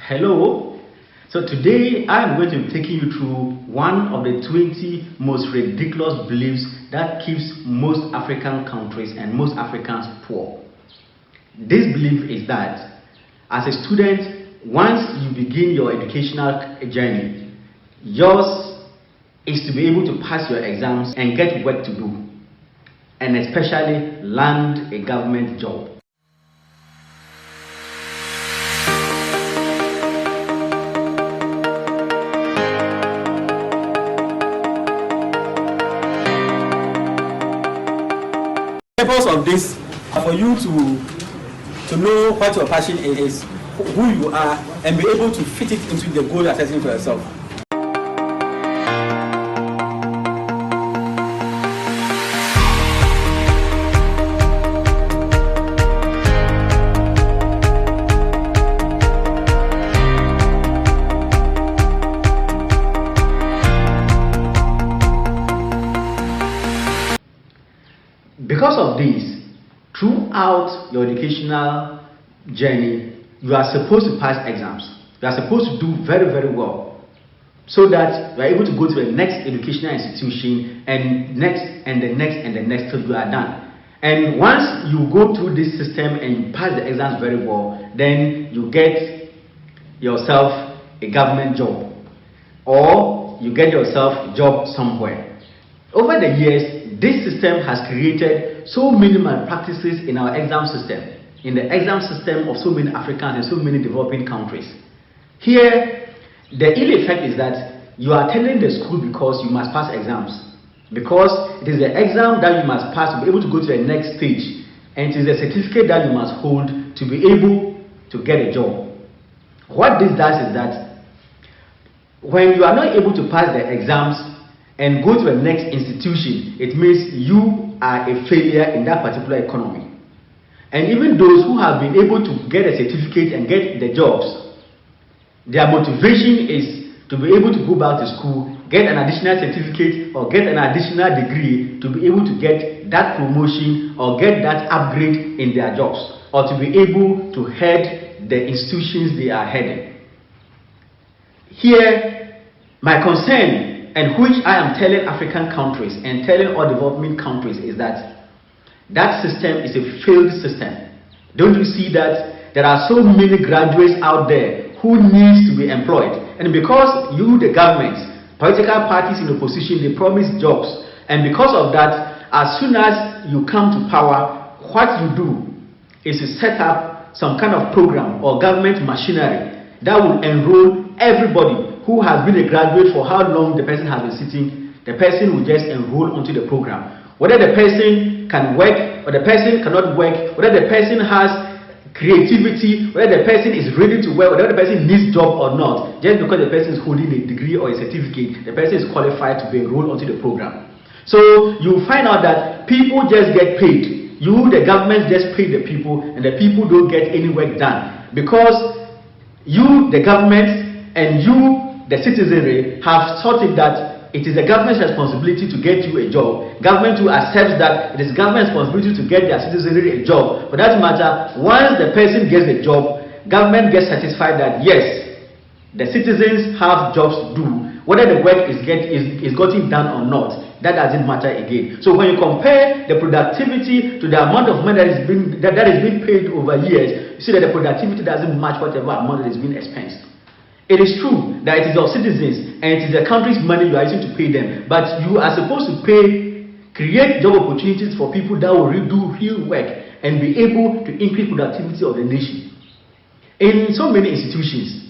Hello. So today I'm going to be taking you through one of the 20 most ridiculous beliefs that keeps most African countries and most Africans poor. This belief is that as a student, once you begin your educational journey, yours is to be able to pass your exams and get work to do, and especially land a government job. The purpose of this for you to know what your passion is, who you are, and be able to fit it into the goal you are setting for yourself. Because of this, throughout your educational journey, you are supposed to pass exams. You are supposed to do very, very well, so that you are able to go to the next educational institution and next and the next and the next till you are done. And once you go through this system and you pass the exams very well, then you get yourself a government job, or you get yourself a job somewhere. Over the years, this system has created so many malpractices in our exam system, in the exam system of so many Africans and so many developing countries. Here, the ill effect is that you are attending the school because you must pass exams, because it is the exam that you must pass to be able to go to the next stage, and it is the certificate that you must hold to be able to get a job. What this does is that when you are not able to pass the exams and go to the next institution, it means you are a failure in that particular economy. And even those who have been able to get a certificate and get the jobs, their motivation is to be able to go back to school, get an additional certificate or get an additional degree to be able to get that promotion or get that upgrade in their jobs, or to be able to head the institutions they are heading. Here, my concern, and which I am telling African countries and telling all developing countries, is that that system is a failed system. Don't you see that there are so many graduates out there who need to be employed? And because you, the government, political parties in opposition, they promise jobs. And because of that, as soon as you come to power, what you do is to set up some kind of program or government machinery that will enroll everybody who has been a graduate for how long the person has been sitting. The person will just enroll onto the program. Whether the person can work or the person cannot work, whether the person has creativity, whether the person is ready to work, whether the person needs job or not, just because the person is holding a degree or a certificate, the person is qualified to be enrolled onto the program. So you find out that people just get paid. You, the government, just pay the people, and the people don't get any work done, because you, the government, and you, the citizenry, have thought it that it is the government's responsibility to get you a job. Government who accepts that it is government's responsibility to get their citizenry a job. For that matter, once the person gets a job, government gets satisfied that yes, the citizens have jobs to do. Whether the work is getting done or not, that doesn't matter again. So when you compare the productivity to the amount of money that is being paid over years, you see that the productivity doesn't match whatever amount that is being expensed. It is true that it is your citizens and it is the country's money you are using to pay them, but you are supposed to create job opportunities for people that will do real work and be able to increase productivity of the nation. In so many institutions,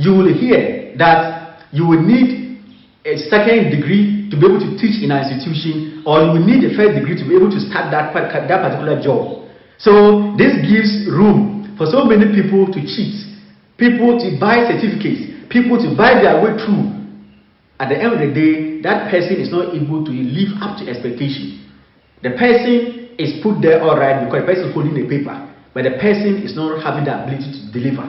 you will hear that you will need a second degree to be able to teach in an institution, or you will need a first degree to be able to start that particular job. So this gives room for so many people to cheat, people to buy certificates, people to buy their way through. At the end of the day, that person is not able to live up to expectation. The person is put there all right because the person is holding a paper, but the person is not having the ability to deliver.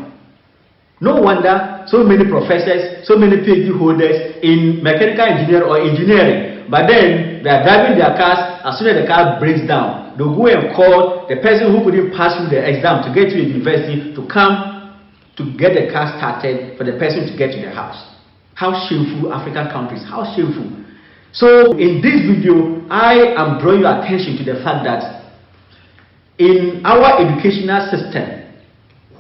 No wonder so many professors, so many PhD holders in mechanical engineering or engineering, but then they are driving their cars. As soon as the car breaks down, they'll go and call the person who couldn't pass through the exam to get to a university to come to get the car started for the person to get to the house. How shameful, African countries, how shameful. So in this video, I am drawing your attention to the fact that in our educational system,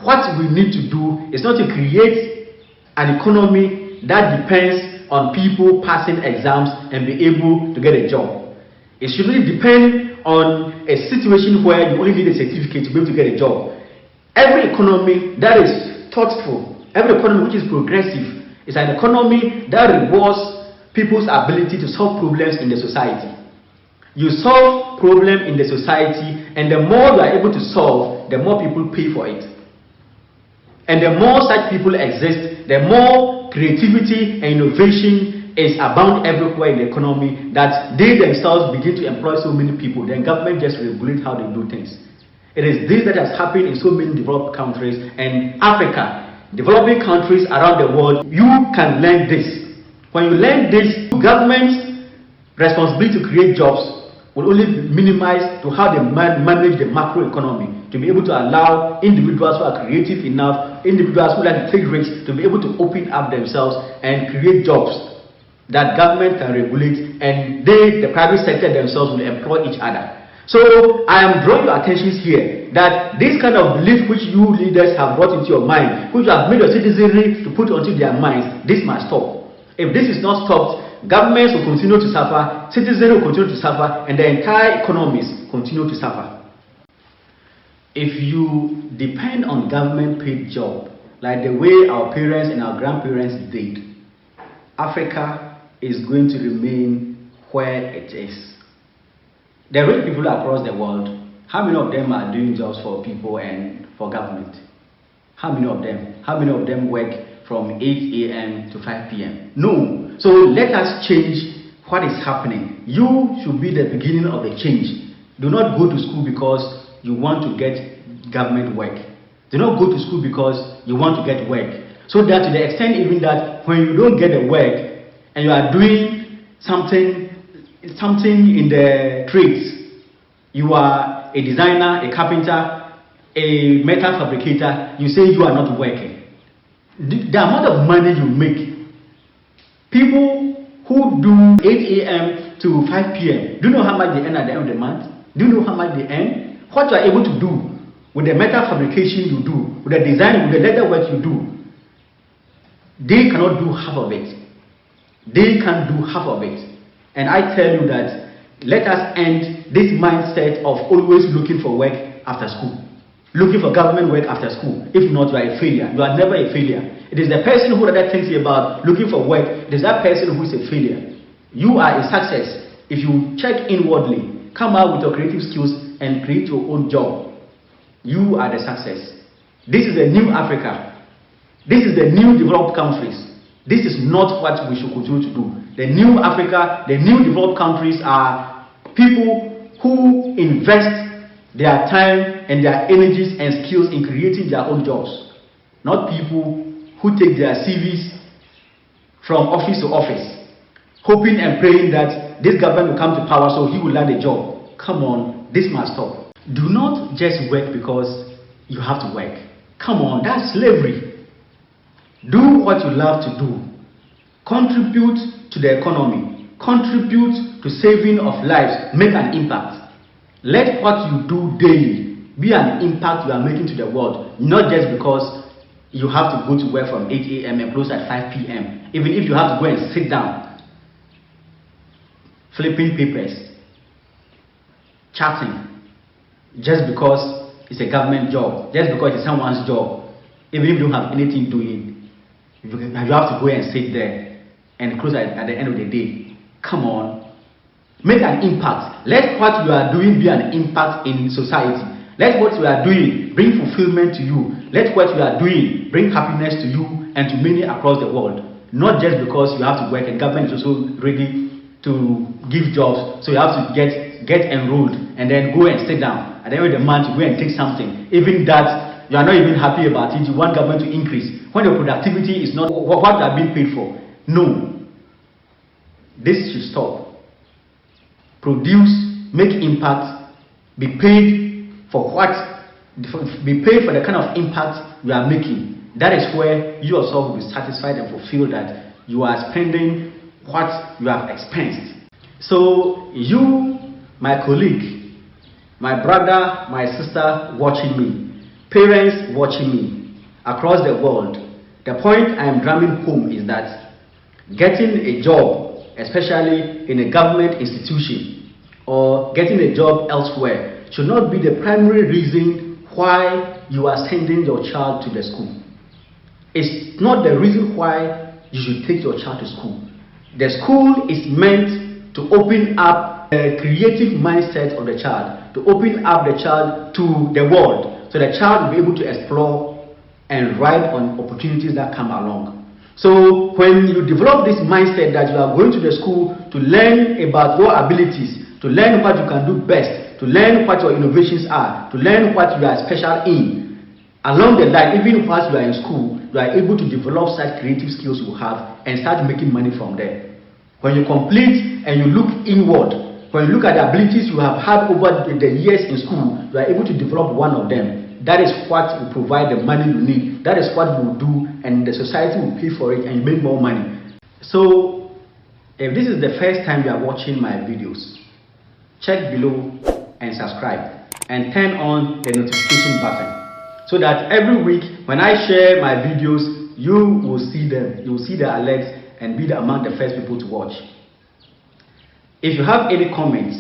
what we need to do is not to create an economy that depends on people passing exams and be able to get a job. It should really depend on a situation where you only need a certificate to be able to get a job. Every economy that is thoughtful, every economy which is progressive, is an economy that rewards people's ability to solve problems in the society. You solve problems in the society, and the more you are able to solve, the more people pay for it. And the more such people exist, the more creativity and innovation is abound everywhere in the economy, that they themselves begin to employ so many people. Then government just regulates how they do things. It is this that has happened in so many developed countries and Africa. Developing countries around the world, you can learn this. When you learn this, government's responsibility to create jobs will only be minimized to how they manage the macro economy, to be able to allow individuals who are creative enough, individuals who like to take risks, to be able to open up themselves and create jobs that government can regulate, and they, the private sector themselves, will employ each other. So I am drawing your attention here that this kind of belief which you leaders have brought into your mind, which you have made your citizenry to put onto their minds, this must stop. If this is not stopped, governments will continue to suffer, citizens will continue to suffer, and the entire economies continue to suffer. If you depend on government paid job, like the way our parents and our grandparents did, Africa is going to remain where it is. The rich people across the world, how many of them are doing jobs for people and for government? How many of them? How many of them work from 8 a.m. to 5 p.m.? No. So let us change what is happening. You should be the beginning of the change. Do not go to school because you want to get government work. Do not go to school because you want to get work. So that to the extent even that when you don't get the work and you are doing something in the trades, you are a designer, a carpenter, a metal fabricator, you say you are not working. The amount of money you make, people who do 8 a.m. to 5 p.m., do you know how much they earn at the end of the month? Do you know how much they earn? What you are able to do with the metal fabrication you do, with the design, with the leather work you do, they cannot do half of it. They can't do half of it. And I tell you that let us end this mindset of always looking for work after school, looking for government work after school. If not, you are a failure. You are never a failure. It is the person who rather thinks about looking for work, it is that person who is a failure. You are a success if you check inwardly, come out with your creative skills and create your own job. You are the success. This is the new Africa. This is the new developed countries. This is not what we should continue to do. The new Africa, the new developed countries are people who invest their time and their energies and skills in creating their own jobs. Not people who take their CVs from office to office, hoping and praying that this government will come to power so he will land a job. Come on, this must stop. Do not just work because you have to work. Come on, that's slavery. Do what you love to do. Contribute to the economy. Contribute to saving of lives. Make an impact. Let what you do daily be an impact you are making to the world. Not just because you have to go to work from 8 a.m. and close at 5 p.m. Even if you have to go and sit down, flipping papers, chatting, just because it's a government job, just because it's someone's job, even if you don't have anything doing, you have to go and sit there and close at the end of the day. Come on, make an impact. Let what you are doing be an impact in society. Let what you are doing bring fulfillment to you. Let what you are doing bring happiness to you and to many across the world. Not just because you have to work and government is also ready to give jobs, so you have to get enrolled and then go and sit down. At the end of the month, you go and take something. Even that, you are not even happy about it. You want government to increase when your productivity is not what you are being paid for. No. This should stop. Produce, make impact, be paid for the kind of impact you are making, that is where you yourself will be satisfied and fulfilled that you are spending what you have expensed. So you, my colleague, my brother, my sister watching me, parents watching me across the world, the point I am drumming home is that getting a job, especially in a government institution or getting a job elsewhere, should not be the primary reason why you are sending your child to the school. It's not the reason why you should take your child to school. The school is meant to open up the creative mindset of the child, to open up the child to the world, so the child will be able to explore and ride on opportunities that come along. So when you develop this mindset that you are going to the school to learn about your abilities, to learn what you can do best, to learn what your innovations are, to learn what you are special in, along the line, even whilst you are in school, you are able to develop such creative skills you have and start making money from there. When you complete and you look inward, when you look at the abilities you have had over the years in school, you are able to develop one of them. That is what will provide the money you need. That is what you will do, and the society will pay for it and you make more money. So, if this is the first time you are watching my videos, check below and subscribe and turn on the notification button so that every week when I share my videos, you will see them. You will see the alerts and be among the first people to watch. If you have any comments,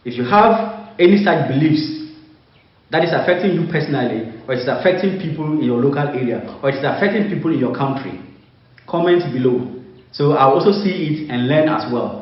if you have any such beliefs that is affecting you personally, or it is affecting people in your local area, or it is affecting people in your country, comment below. So I'll also see it and learn as well.